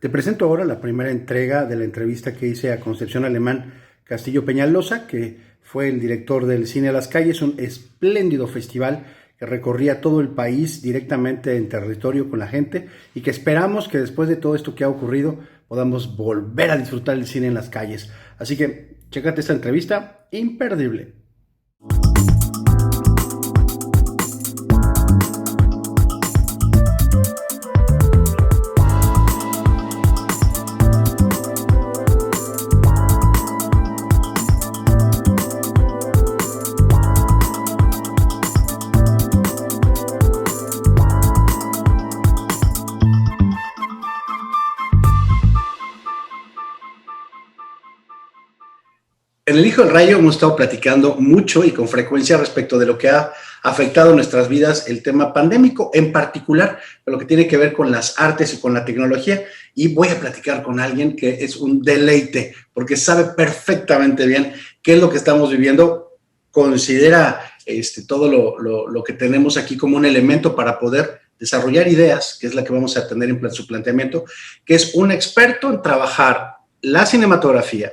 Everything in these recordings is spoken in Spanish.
Te presento ahora la primera entrega de la entrevista que hice a Concepción Alemán Castillo Peñalosa, que fue el director del Cine a las Calles, un espléndido festival que recorría todo el país directamente en territorio con la gente y que esperamos que después de todo esto que ha ocurrido podamos volver a disfrutar el cine en las calles. Así que chécate esta entrevista, imperdible. En El Hijo del Rayo hemos estado platicando mucho y con frecuencia respecto de lo que ha afectado nuestras vidas el tema pandémico, en particular lo que tiene que ver con las artes y con la tecnología. Y voy a platicar con alguien que es un deleite, porque sabe perfectamente bien qué es lo que estamos viviendo, considera todo lo que tenemos aquí como un elemento para poder desarrollar ideas, que es la que vamos a tener en su planteamiento, que es un experto en trabajar la cinematografía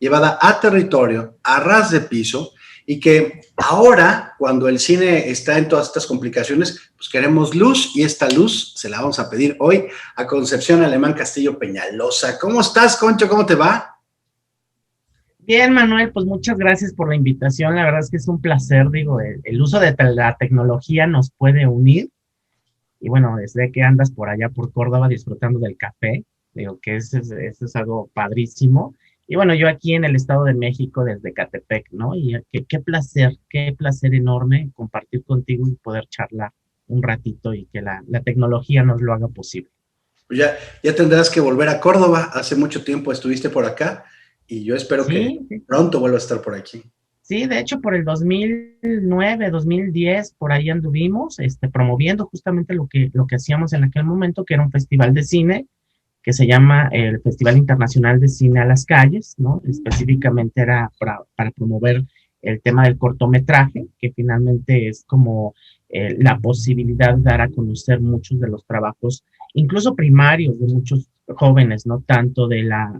llevada a territorio, a ras de piso, y que ahora, cuando el cine está en todas estas complicaciones, pues queremos luz, y esta luz se la vamos a pedir hoy a Concepción Alemán Castillo Peñalosa. ¿Cómo estás, Concho? ¿Cómo te va? Bien, Manuel, pues muchas gracias por la invitación. La verdad es que es un placer, digo, el uso de la tecnología nos puede unir. Y bueno, desde que andas por allá por Córdoba disfrutando del café, digo que eso es algo padrísimo. Y bueno, yo aquí en el Estado de México, desde Catepec, ¿no? Y qué placer enorme compartir contigo y poder charlar un ratito y que la tecnología nos lo haga posible. Pues ya tendrás que volver a Córdoba. Hace mucho tiempo estuviste por acá y yo espero que Sí, sí. pronto vuelvas a estar por aquí. Sí, de hecho, por el 2009, 2010, por ahí anduvimos, promoviendo justamente lo que hacíamos en aquel momento, que era un festival de cine que se llama el Festival Internacional de Cine a las Calles, ¿no? Específicamente era para promover el tema del cortometraje, que finalmente es como la posibilidad de dar a conocer muchos de los trabajos, incluso primarios, de muchos jóvenes, no tanto de la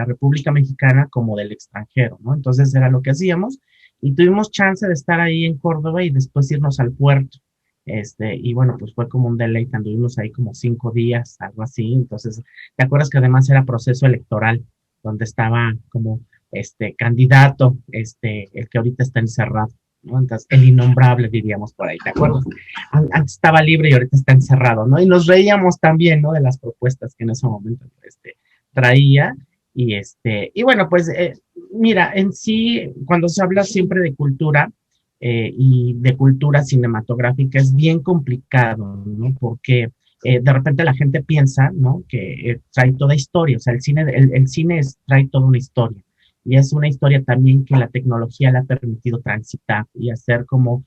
República Mexicana como del extranjero, ¿no? Entonces era lo que hacíamos y tuvimos chance de estar ahí en Córdoba y después irnos al puerto. Y bueno, pues fue como un deleite, anduvimos ahí como 5 días, algo así. Entonces, ¿te acuerdas que además era proceso electoral, donde estaba como candidato, el que ahorita está encerrado, ¿no? Entonces, el innombrable diríamos por ahí, ¿te acuerdas? Antes estaba libre y ahorita está encerrado, ¿no? Y nos reíamos también, ¿no? De las propuestas que en ese momento, traía. Y bueno, pues, mira, en sí, cuando se habla siempre de cultura, y de cultura cinematográfica es bien complicado, ¿no? Porque de repente la gente piensa, ¿no? Que trae toda historia, o sea, el cine trae toda una historia. Y es una historia también que la tecnología le ha permitido transitar y hacer como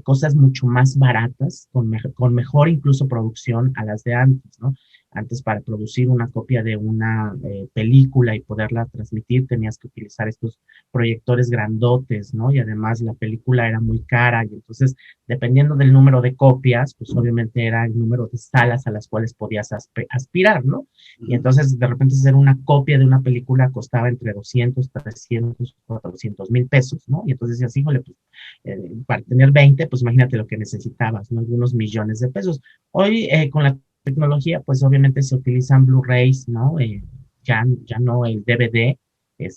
cosas mucho más baratas, con mejor incluso producción a las de antes, ¿no? Antes para producir una copia de una película y poderla transmitir tenías que utilizar estos proyectores grandotes, ¿no? Y además la película era muy cara y entonces, dependiendo del número de copias, pues obviamente era el número de salas a las cuales podías aspirar, ¿no? Y entonces, de repente, hacer una copia de una película costaba entre 200, 300, 400 mil pesos, ¿no? Y entonces decías, híjole, pues, para tener 20, pues imagínate lo que necesitabas, ¿no? Algunos millones de pesos. Hoy, con la tecnología, pues obviamente se utilizan Blu-rays, ¿no? Ya no el DVD,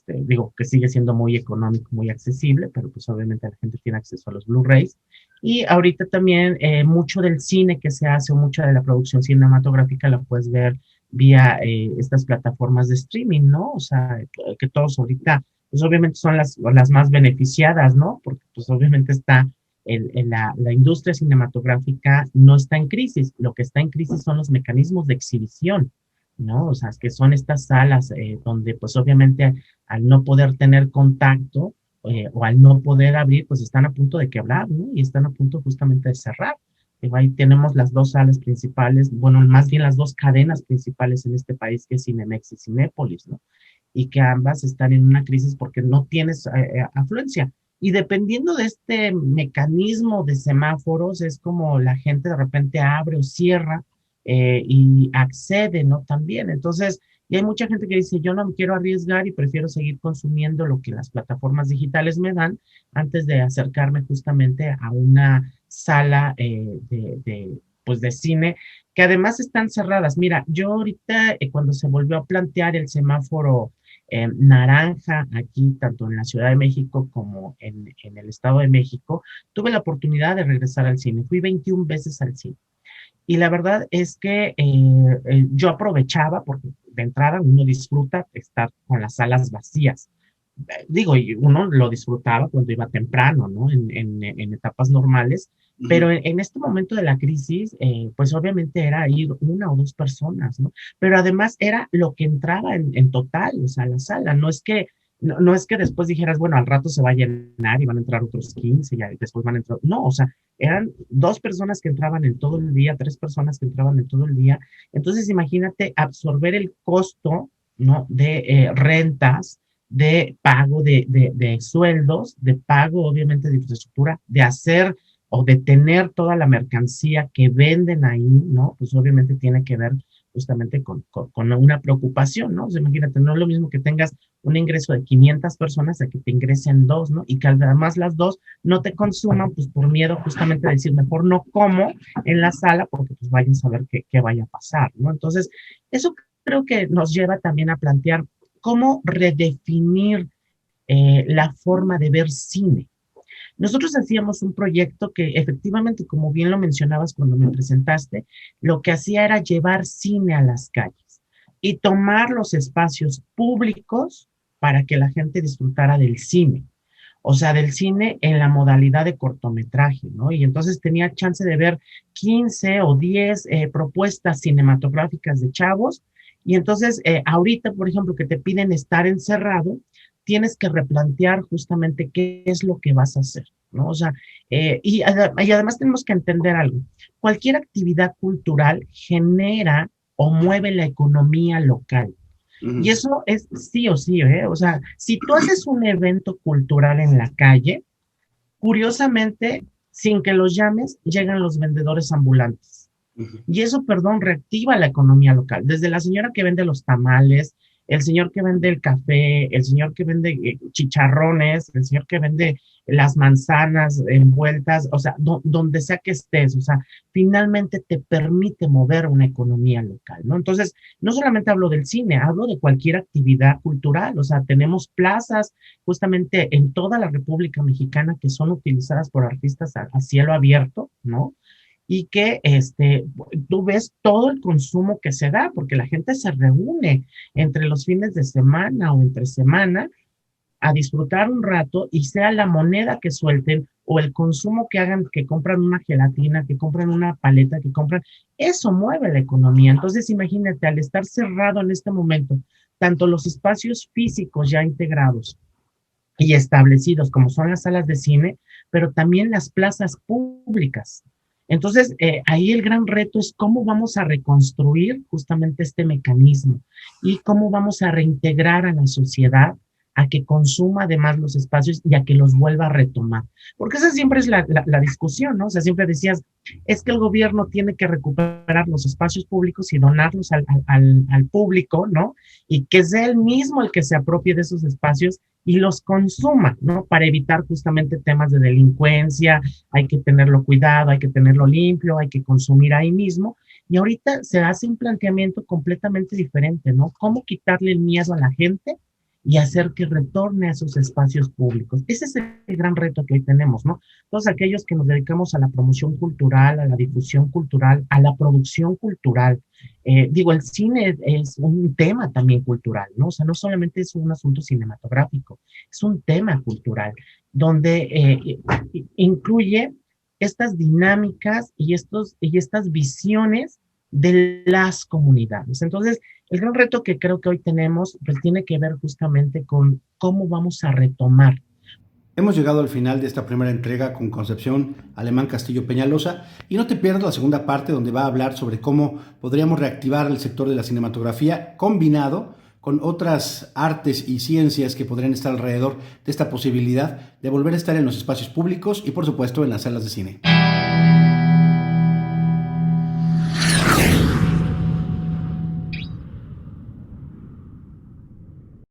digo que sigue siendo muy económico, muy accesible, pero pues obviamente la gente tiene acceso a los Blu-rays. Y ahorita también mucho del cine que se hace o mucha de la producción cinematográfica la puedes ver vía estas plataformas de streaming, ¿no? O sea, que todos ahorita, pues obviamente son las más beneficiadas, ¿no? Porque pues obviamente está la industria cinematográfica no está en crisis, lo que está en crisis son los mecanismos de exhibición, ¿no? O sea, que son estas salas donde pues obviamente al no poder tener contacto o al no poder abrir, pues están a punto de quebrar, ¿no? Y están a punto justamente de cerrar. Ahí tenemos las dos salas principales, bueno, más bien las dos cadenas principales en este país, que es Cinemex y Cinépolis, ¿no? Y que ambas están en una crisis porque no tienes afluencia. Y dependiendo de este mecanismo de semáforos, es como la gente de repente abre o cierra y accede, ¿no? También. Entonces, y hay mucha gente que dice, yo no me quiero arriesgar y prefiero seguir consumiendo lo que las plataformas digitales me dan antes de acercarme justamente a una sala pues de cine, que además están cerradas. Mira, yo ahorita cuando se volvió a plantear el semáforo naranja aquí, tanto en la Ciudad de México como en el Estado de México, tuve la oportunidad de regresar al cine. Fui 21 veces al cine. Y la verdad es que yo aprovechaba, porque de entrada uno disfruta estar con las salas vacías. Digo, y uno lo disfrutaba cuando iba temprano, ¿no? En etapas normales, pero Ujú. en este momento de la crisis, pues obviamente era ir una o dos personas, ¿no? Pero además era lo que entraba en total, o sea, la sala, no es que después dijeras, bueno, al rato se va a llenar y van a entrar otros 15 y después van a entrar, no, o sea, eran dos personas que entraban en todo el día, tres personas que entraban en todo el día, entonces imagínate absorber el costo, ¿no? De rentas, de pago de sueldos, de pago obviamente de infraestructura, de hacer o de tener toda la mercancía que venden ahí, ¿no? Pues obviamente tiene que ver justamente con una preocupación, ¿no? O sea, imagínate, no es lo mismo que tengas un ingreso de 500 personas a que te ingresen dos, ¿no? Y que además las dos no te consuman, pues por miedo justamente de decir, mejor no como en la sala porque pues vayan a saber qué vaya a pasar, ¿no? Entonces, eso creo que nos lleva también a plantear cómo redefinir la forma de ver cine. Nosotros hacíamos un proyecto que efectivamente, como bien lo mencionabas cuando me presentaste, lo que hacía era llevar cine a las calles y tomar los espacios públicos para que la gente disfrutara del cine. O sea, del cine en la modalidad de cortometraje, ¿no? Y entonces tenía chance de ver 15 o 10 propuestas cinematográficas de chavos. Y entonces, ahorita, por ejemplo, que te piden estar encerrado, tienes que replantear justamente qué es lo que vas a hacer, ¿no? O sea, y además tenemos que entender algo. Cualquier actividad cultural genera o mueve la economía local. Y Ujú. eso es sí o sí, ¿eh? O sea, si tú haces un evento cultural en la calle, curiosamente, sin que los llames, llegan los vendedores ambulantes. Ujú. Y eso, perdón, reactiva la economía local. Desde la señora que vende los tamales, el señor que vende el café, el señor que vende chicharrones, el señor que vende las manzanas envueltas, o sea, donde sea que estés, o sea, finalmente te permite mover una economía local, ¿no? Entonces, no solamente hablo del cine, hablo de cualquier actividad cultural, o sea, tenemos plazas justamente en toda la República Mexicana que son utilizadas por artistas a cielo abierto, ¿no? Y que tú ves todo el consumo que se da, porque la gente se reúne entre los fines de semana o entre semana a disfrutar un rato y sea la moneda que suelten o el consumo que hagan, que compran una gelatina, que compran una paleta, que compran, eso mueve la economía. Entonces, imagínate, al estar cerrado en este momento, tanto los espacios físicos ya integrados y establecidos como son las salas de cine, pero también las plazas públicas. Entonces, ahí el gran reto es cómo vamos a reconstruir justamente este mecanismo y cómo vamos a reintegrar a la sociedad a que consuma además los espacios y a que los vuelva a retomar. Porque esa siempre es la discusión, ¿no? O sea, siempre decías, es que el gobierno tiene que recuperar los espacios públicos y donarlos al público, ¿no? Y que sea él mismo el que se apropie de esos espacios y los consuma, ¿no? Para evitar justamente temas de delincuencia, hay que tenerlo cuidado, hay que tenerlo limpio, hay que consumir ahí mismo. Y ahorita se hace un planteamiento completamente diferente, ¿no? ¿Cómo quitarle el miedo a la gente y hacer que retorne a esos espacios públicos? Ese es el gran reto que hoy tenemos, ¿no? Todos aquellos que nos dedicamos a la promoción cultural, a la difusión cultural, a la producción cultural. Digo, el cine es un tema también cultural, ¿no? O sea, no solamente es un asunto cinematográfico, es un tema cultural donde incluye estas dinámicas y estas visiones de las comunidades. Entonces, el gran reto que creo que hoy tenemos, pues tiene que ver justamente con cómo vamos a retomar. Hemos llegado al final de esta primera entrega con Concepción Alemán Castillo Peñalosa y no te pierdas la segunda parte donde va a hablar sobre cómo podríamos reactivar el sector de la cinematografía combinado con otras artes y ciencias que podrían estar alrededor de esta posibilidad de volver a estar en los espacios públicos y por supuesto en las salas de cine.